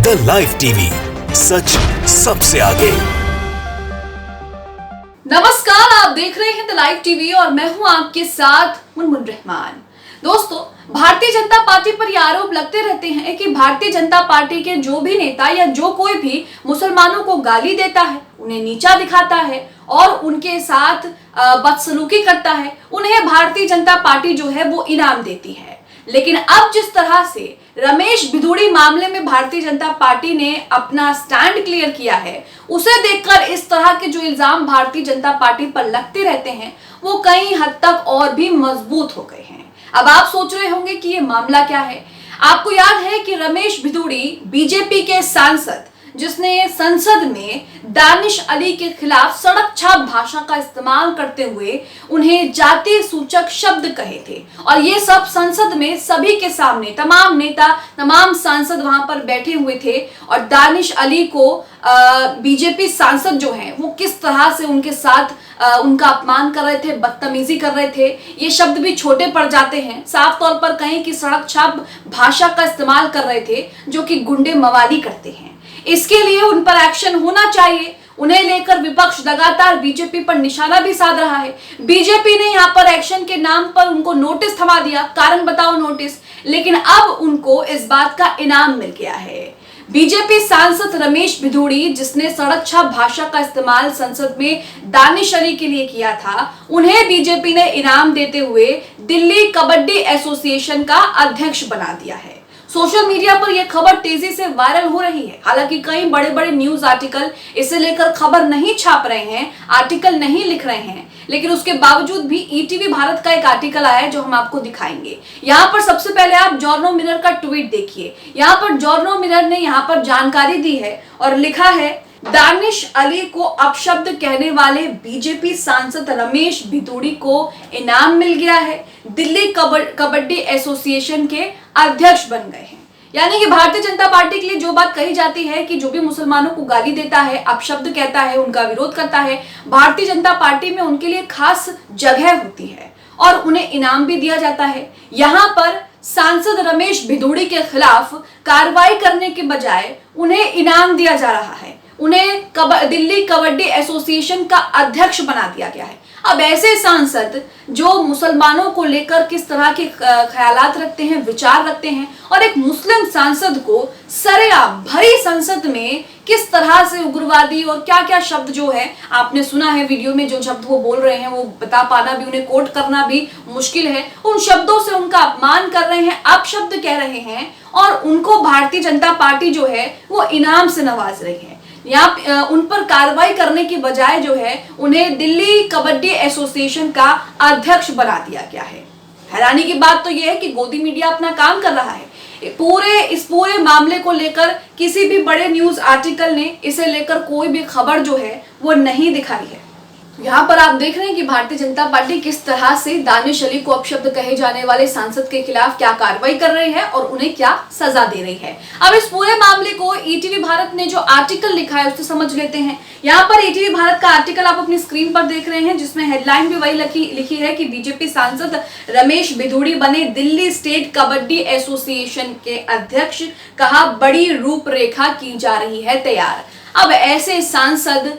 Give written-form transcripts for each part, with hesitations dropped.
The live TV, सच सबसे आगे। नमस्कार, आप देख रहे हैं द लाइव टीवी और मैं हूं आपके साथ मुनमुन रहमान। दोस्तों, भारतीय जनता पार्टी पर ये आरोप लगते रहते हैं कि भारतीय जनता पार्टी के जो भी नेता या जो कोई भी मुसलमानों को गाली देता है, उन्हें नीचा दिखाता है और उनके साथ बदसलूकी करता है, उन्हें भारतीय जनता पार्टी जो है वो इनाम देती है। लेकिन अब जिस तरह से रमेश भिदुड़ी मामले में भारतीय जनता पार्टी ने अपना स्टैंड क्लियर किया है, उसे देखकर इस तरह के जो इल्जाम भारतीय जनता पार्टी पर लगते रहते हैं वो कई हद तक और भी मजबूत हो गए हैं। अब आप सोच रहे होंगे कि ये मामला क्या है। आपको याद है कि रमेश भिदुड़ी बीजेपी के सांसद, जिसने संसद में दानिश अली के खिलाफ सड़क छाप भाषा का इस्तेमाल करते हुए उन्हें जाति सूचक शब्द कहे थे, और ये सब संसद में सभी के सामने तमाम नेता, तमाम सांसद वहां पर बैठे हुए थे, और दानिश अली को बीजेपी सांसद जो हैं वो किस तरह से उनके साथ उनका अपमान कर रहे थे, बदतमीजी कर रहे थे। ये शब्द भी छोटे पड़ जाते हैं, साफ तौर पर कहें कि सड़क छाप भाषा का इस्तेमाल कर रहे थे, जो कि गुंडे मवाली करते हैं। इसके लिए उन पर एक्शन होना चाहिए। उन्हें लेकर विपक्ष लगातार बीजेपी पर निशाना भी साध रहा है। बीजेपी ने यहाँ पर एक्शन के नाम पर उनको नोटिस थमा दिया, कारण बताओ नोटिस, लेकिन अब उनको इस बात का इनाम मिल गया है। बीजेपी सांसद रमेश भिदुड़ी, जिसने सड़क छाप भाषा का इस्तेमाल संसद में दानिश अली के लिए किया था, उन्हें बीजेपी ने इनाम देते हुए दिल्ली कबड्डी एसोसिएशन का अध्यक्ष बना दिया है। सोशल मीडिया पर यह खबर तेजी से वायरल हो रही है। हालांकि कई बड़े बड़े न्यूज आर्टिकल इसे लेकर खबर नहीं छाप रहे हैं, आर्टिकल नहीं लिख रहे हैं, लेकिन उसके बावजूद भी ईटीवी भारत का एक आर्टिकल आया है जो हम आपको दिखाएंगे। यहाँ पर सबसे पहले आप जॉर्नो मिरर का ट्वीट देखिए। यहाँ पर जॉर्नो मिरर ने यहाँ पर जानकारी दी है और लिखा है, दानिश अली को अपशब्द कहने वाले बीजेपी सांसद रमेश भिदुड़ी को इनाम मिल गया है, दिल्ली कबड्डी एसोसिएशन के अध्यक्ष बन गए हैं। यानी कि भारतीय जनता पार्टी के लिए जो बात कही जाती है कि जो भी मुसलमानों को गाली देता है, अपशब्द कहता है, उनका विरोध करता है, भारतीय जनता पार्टी में उनके लिए खास जगह होती है और उन्हें इनाम भी दिया जाता है। यहाँ पर सांसद रमेश भिदुड़ी के खिलाफ कार्रवाई करने के बजाय उन्हें इनाम दिया जा रहा है, उन्हें दिल्ली कबड्डी एसोसिएशन का अध्यक्ष बना दिया गया है। अब ऐसे सांसद जो मुसलमानों को लेकर किस तरह के ख्यालात रखते हैं, विचार रखते हैं, और एक मुस्लिम सांसद को सरेआम भरी संसद में किस तरह से उग्रवादी और क्या क्या शब्द जो है आपने सुना है वीडियो में, जो शब्द वो बोल रहे हैं वो बता पाना भी, उन्हें कोट करना भी मुश्किल है। उन शब्दों से उनका अपमान कर रहे हैं, अपशब्द कह रहे हैं, और उनको भारतीय जनता पार्टी जो है वो इनाम से नवाज रही है। यहाँ उन पर कार्रवाई करने की बजाय जो है उन्हें दिल्ली कबड्डी एसोसिएशन का अध्यक्ष बना दिया गया है। हैरानी की बात तो यह है कि गोदी मीडिया अपना काम कर रहा है। इस पूरे मामले को लेकर किसी भी बड़े न्यूज आर्टिकल ने इसे लेकर कोई भी खबर जो है वो नहीं दिखाई है। यहाँ पर आप देख रहे हैं कि भारतीय जनता पार्टी किस तरह से दानिश अली को अपशब्द कहे जाने वाले सांसद के खिलाफ क्या कार्रवाई कर रही है और उन्हें क्या सजा दे रही है। अब इस पूरे मामले को ईटीवी भारत ने जो आर्टिकल लिखा है उससे समझ लेते हैं। यहाँ पर ईटीवी भारत का आर्टिकल आप अपनी स्क्रीन पर देख रहे हैं, जिसमें हेडलाइन भी वही लिखी है कि बीजेपी सांसद रमेश भिदुड़ी बने दिल्ली स्टेट कबड्डी एसोसिएशन के अध्यक्ष, कहा बड़ी रूपरेखा की जा रही है तैयार। अब ऐसे सांसद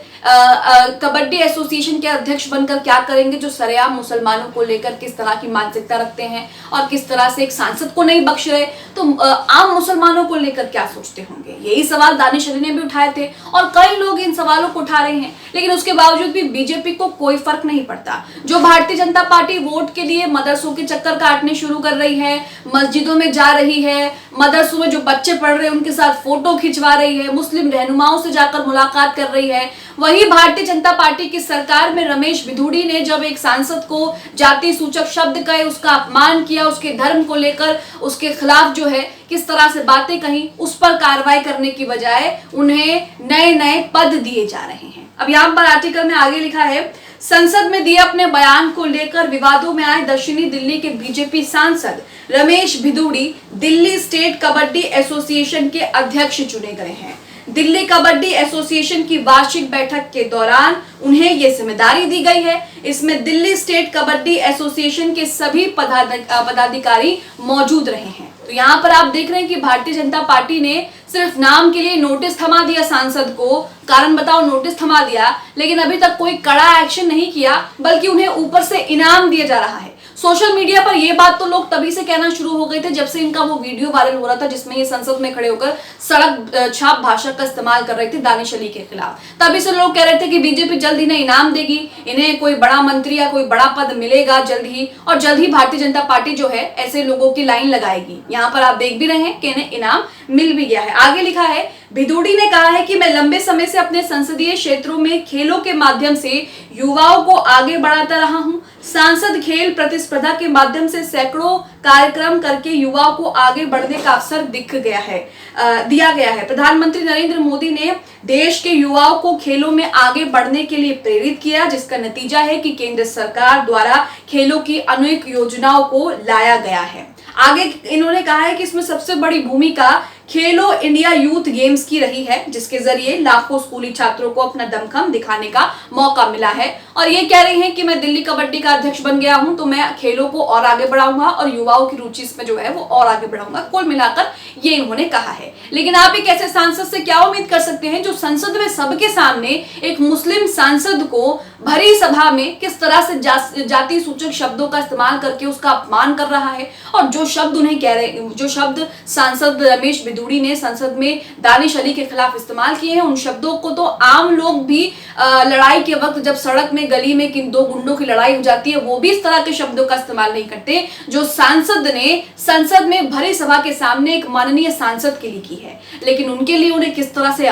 कबड्डी एसोसिएशन के अध्यक्ष बनकर क्या करेंगे, जो सरेआम मुसलमानों को लेकर किस तरह की मानसिकता रखते हैं और किस तरह से एक सांसद को नहीं बख्श रहे, तो आम मुसलमानों को लेकर क्या सोचते होंगे। यही सवाल दानिश अली ने भी उठाए थे और कई लोग इन सवालों को उठा रहे हैं, लेकिन उसके बावजूद भी बीजेपी को कोई फर्क नहीं पड़ता। जो भारतीय जनता पार्टी वोट के लिए मदरसों के चक्कर काटने शुरू कर रही है, मस्जिदों में जा रही है, मदरसों में जो बच्चे पढ़ रहे हैं उनके साथ फोटो खिंचवा रही है, मुस्लिम रहनुमाओं से जाकर मुलाकात कर रही है, वही भारतीय जनता पार्टी की सरकार में रमेश भिदुड़ी ने जब एक सांसद को जाति सूचक शब्द कहे, उसका अपमान किया, उसके धर्म को लेकर उसके खिलाफ जो है किस तरह से बातें कही, उस पर कार्रवाई करने की बजाय उन्हें नए नए पद दिए जा रहे हैं। अब यहाँ पर आर्टिकल में आगे लिखा है, संसद में दिए अपने बयान को लेकर विवादों में आए दक्षिणी दिल्ली के बीजेपी सांसद रमेश भिदुड़ी दिल्ली स्टेट कबड्डी एसोसिएशन के अध्यक्ष चुने गए हैं। दिल्ली कबड्डी एसोसिएशन की वार्षिक बैठक के दौरान उन्हें ये जिम्मेदारी दी गई है। इसमें दिल्ली स्टेट कबड्डी एसोसिएशन के सभी पदाधिकारी मौजूद रहे हैं। तो यहाँ पर आप देख रहे हैं कि भारतीय जनता पार्टी ने सिर्फ नाम के लिए नोटिस थमा दिया सांसद को, कारण बताओ नोटिस थमा दिया, लेकिन अभी तक कोई कड़ा एक्शन नहीं किया, बल्कि उन्हें ऊपर से इनाम दिया जा रहा है। सोशल मीडिया पर यह बात तो लोग तभी से कहना शुरू हो गए थे जब से इनका वो वीडियो वायरल हो रहा था जिसमें ये संसद में खड़े होकर सड़क छाप भाषा का इस्तेमाल कर रहे थे दानिश अली के खिलाफ। तभी से लोग कह रहे थे कि बीजेपी जल्द इन्हें इनाम देगी, इन्हें कोई बड़ा मंत्री या कोई बड़ा पद मिलेगा जल्द ही, और जल्द ही भारतीय जनता पार्टी जो है ऐसे लोगों की लाइन लगाएगी। यहाँ पर आप देख भी रहे हैं कि इन्हें इनाम मिल भी गया है। आगे लिखा है, भिदोड़ी ने कहा है कि मैं लंबे समय से अपने संसदीय क्षेत्रों में खेलों के माध्यम से युवाओं को आगे बढ़ाता रहा हूं। सांसद खेल प्रतिस्पर्धा के माध्यम से सैकड़ों कार्यक्रम करके युवाओं को आगे बढ़ने का अवसर दिया गया है। प्रधानमंत्री नरेंद्र मोदी ने देश के युवाओं को खेलों में आगे बढ़ने के लिए प्रेरित किया, जिसका नतीजा है कि केंद्र सरकार द्वारा खेलों की अनेक योजनाओं को लाया गया है। आगे इन्होंने कहा है कि इसमें सबसे बड़ी भूमिका खेलो इंडिया यूथ गेम्स की रही है, जिसके जरिए लाखों स्कूली छात्रों को अपना दमखम दिखाने का मौका मिला है। और ये कह रही हैं कि मैं दिल्ली कबड्डी का अध्यक्ष बन गया हूं तो मैं खेलों को और आगे बढ़ाऊंगा और युवाओं की रुचि इसमें जो है वो और आगे बढ़ाऊंगा। कुल मिलाकर ये इन्होंने कहा है। लेकिन आप एक ऐसे सांसद से क्या उम्मीद कर सकते हैं जो संसद में सबके सामने एक मुस्लिम सांसद को भरी सभा में किस तरह से जाति सूचक शब्दों का इस्तेमाल करके उसका अपमान कर रहा है, और जो शब्द सांसद रमेश भिदोड़ी ने संसद में दानिश अली के खिलाफ इस्तेमाल किए हैं, उन शब्दों को तो आम लोग भी लड़ाई के वक्त जब सड़क में गली में किन दो गुंडों की लड़ाई हो जाती है वो भी इस तरह के शब्दों का इस्तेमाल नहीं करते जो सांसद ने संसद में भरी सभा के सामने एक माननीय सांसद के लिए की है। लेकिन उनके लिए उन्हें किस तरह से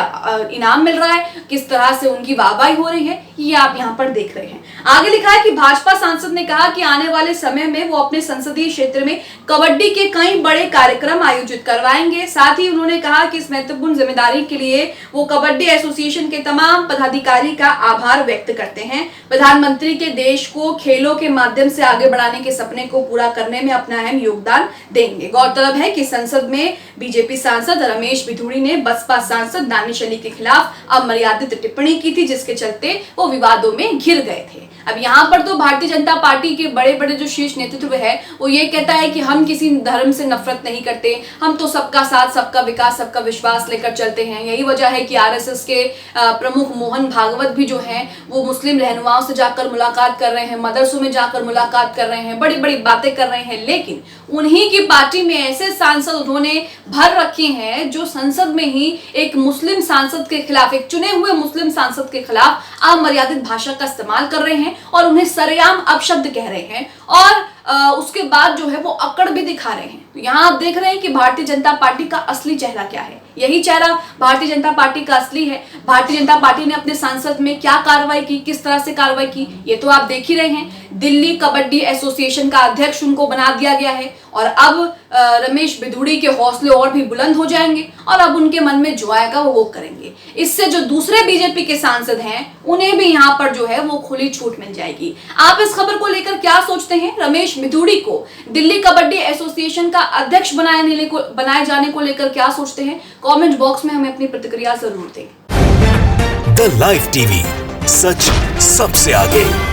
इनाम मिल रहा है, किस तरह से उनकी वाहवाही हो रही है, ये आप यहाँ पर देख रहे हैं। आगे लिखा है कि भाजपा सांसद ने कहा कि आने वाले समय में वो अपने संसदीय क्षेत्र में कबड्डी के कई बड़े कार्यक्रम आयोजित करवाएंगे। साथ ही उन्होंने कहा कि इस महत्वपूर्ण जिम्मेदारी के लिए वो कबड्डी एसोसिएशन के तमाम पदाधिकारी का आभार व्यक्त करते हैं। प्रधानमंत्री के देश को खेलों के माध्यम से आगे बढ़ाने के सपने को पूरा करने में अपना अहम योगदान देंगे। गौरतलब है कि संसद में बीजेपी सांसद रमेश भिदोड़ी ने बसपा सांसद दानिश अली के खिलाफ अमर्यादित टिप्पणी की थी, जिसके चलते वो विवादों में घिर गए थे। अब यहाँ पर तो भारतीय जनता पार्टी के बड़े बड़े जो शीर्ष नेतृत्व है वो ये कहता है कि हम किसी धर्म से नफरत नहीं करते, हम तो सबका साथ, सबका विकास, सबका विश्वास लेकर चलते हैं। यही वजह है कि आरएसएस के प्रमुख मोहन भागवत भी जो हैं वो मुस्लिम रहनुमाओं से जाकर मुलाकात कर रहे हैं, मदरसों में जाकर मुलाकात कर रहे हैं, बड़ी बड़ी बातें कर रहे हैं। लेकिन उन्हीं की पार्टी में ऐसे सांसद उन्होंने भर रखे हैं जो संसद में ही एक मुस्लिम सांसद के खिलाफ, एक चुने हुए मुस्लिम सांसद के खिलाफ अमर्यादित भाषा का इस्तेमाल कर रहे हैं और उन्हें सरेआम अपशब्द कह रहे हैं और उसके बाद जो है वो अकड़ भी दिखा रहे हैं। तो यहाँ आप देख रहे हैं कि भारतीय जनता पार्टी का असली चेहरा क्या है। यही चेहरा भारतीय जनता पार्टी का असली है। भारतीय जनता पार्टी ने अपने सांसद में क्या कार्रवाई की, किस तरह से कार्रवाई की, ये तो आप देख ही रहे हैं। दिल्ली कबड्डी एसोसिएशन का अध्यक्ष उनको बना दिया गया है और अब रमेश भिदोड़ी के हौसले और भी बुलंद हो जाएंगे और अब उनके मन में जो आएगा वो करेंगे। इससे जो दूसरे बीजेपी के सांसद हैं उन्हें भी यहाँ पर जो है वो खुली छूट मिल जाएगी। आप इस खबर को लेकर क्या सोचते हैं? रमेश भिदोड़ी को दिल्ली कबड्डी एसोसिएशन का अध्यक्ष बनाए जाने को लेकर क्या सोचते हैं? कमेंट बॉक्स में हमें अपनी प्रतिक्रिया जरूर दें। द लाइव टीवी, सच सबसे आगे।